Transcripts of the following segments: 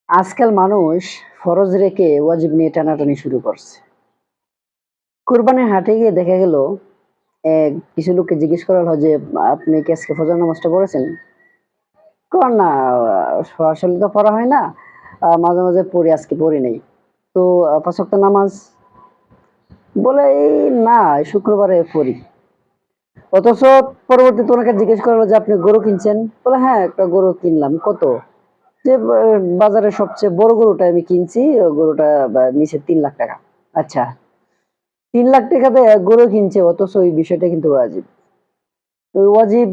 আজকাল মানুষ ফরজ রেখে ওয়াজিব নিয়ে টানাটানি শুরু করছে। কুরবানির হাটে গিয়ে দেখা গেল কিছু লোককে জিজ্ঞেস করা হলো যে, "আপনি কি আজকে ফজর নামাজটা পড়েছেন?" কন না, সরাসরি তো পড়া হয় না। মাঝে, মাঝে পড়ি, আজকে পড়ি নাই। তো ৫ ওয়াক্ত নামাজ? বলে এই না, শুক্রবারে পড়ি। অথচ পরবর্তীতে ওনাকে জিজ্ঞেস করা হলো যে, "আপনি গরু কিনছেন?" বলে, "হ্যাঁ, একটা গরু কিনলাম।" "কত?" যে বাজারে সবচেয়ে বড় গরুটা আমি কিনছি, গরুটা নিচে ৩ লাখ টাকা। আচ্ছা, ৩ লাখ টাকাতে গরু কিনছে, অথচ এই বিষয়টা কিন্তু ওয়াজিব। ওই ওয়াজিব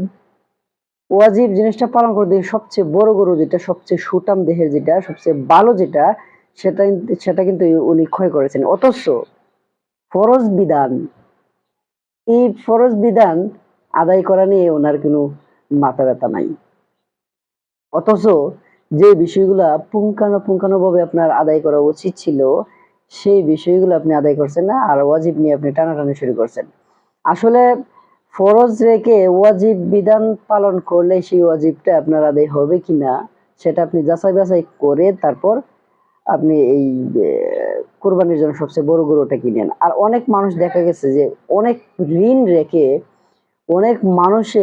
ওয়াজিব জিনিসটা পালন করতে গিয়ে সবচেয়ে বড় গরু যেটা, সবচেয়ে সুঠাম দেহের যেটা, সবচেয়ে ভালো যেটা, সেটা কিন্তু উনি ক্ষয় করেছেন। অথচ ফরজ বিধান, এই ফরজ বিধান আদায় করা নিয়ে উনার কোনো মাথা ব্যাথা নাই। অথচ যে বিষয়গুলা পুঙ্খানুপুঙ্খানুভাবে আপনার আদায় করা উচিত ছিল, সেই বিষয়গুলো আপনি আদায় করছেন না, আর ওয়াজিব নিয়ে আপনি টানাটানি শুরু করছেন। আসলে ফরজ রেখে ওয়াজিব বিধান পালন করলে সেই ওয়াজিবটা আপনার আদায় হবে কিনা, সেটা আপনি যাচাই বাছাই করে তারপর আপনি এই কোরবানির জন্য সবচেয়ে বড় গরুটা কিনেন। আর অনেক মানুষ দেখা গেছে যে অনেক ঋণ রেখে অনেক মানুষে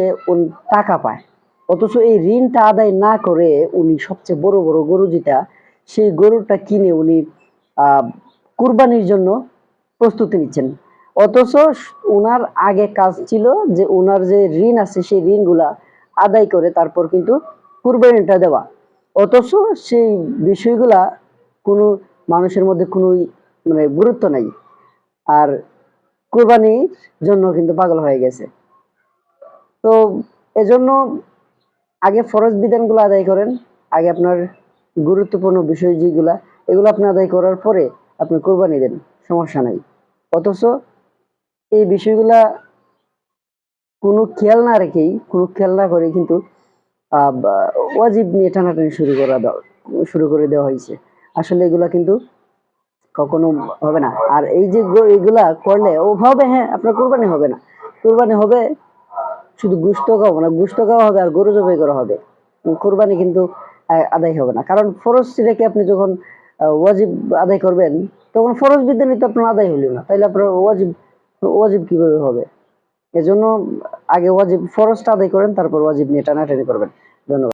টাকা পায়। অথচ এই ঋণটা আদায় না করে উনি সবচেয়ে বড়, বড় গরু যেটা, সেই গরুটা কিনে উনি আ কুরবানির জন্য প্রস্তুতি নিচ্ছেন। অথচ উনার আগে কাজ ছিল যে উনার যে ঋণ আছে সেই ঋণগুলা আদায় করে তারপর কিন্তু কুরবানিটা দেওয়া। অথচ সেই বিষয়গুলা কোনো মানুষের মধ্যে কোনোই মানে গুরুত্ব নাই। আর কুরবানির জন্য কিন্তু পাগল হয়ে গেছে। তো এজন্য আগে ফরজ বিধানগুলো আদায় করেন। আগে আপনার গুরুত্বপূর্ণ বিষয় যেগুলা, এগুলো আপনি আদায় করার পরে আপনি কোরবানি দেন। সমস্যা নাই। অথচ এই বিষয়গুলা কোনো খেয়াল না করে কিন্তু বা ওয়াজিব নিয়ে টানাটানি শুরু করে দেওয়া হইছে। আসলে এগুলা কিন্তু কখনো হবে না। আর এই যে এগুলা করলে হবে, হ্যাঁ, আপনার কোরবানি হবে না। কোরবানি হবে শুধু গোশত খাওয়াবো না, গোশত খাওয়া হবে আর গরু জবাই করা হবে। কোরবানি কিন্তু আদায় হবে না। কারণ ফরজ রেখে আপনি যখন ওয়াজিব আদায় করবেন, তখন ফরজ বিধানই তো আপনার আদায় হইল না। তাইলে আপনার ওয়াজিব ওয়াজিব কিভাবে হবে? এজন্য আগে ফরজটা আদায় করেন, তারপর ওয়াজিব নিয়ে টানাটানি করবেন। ধন্যবাদ।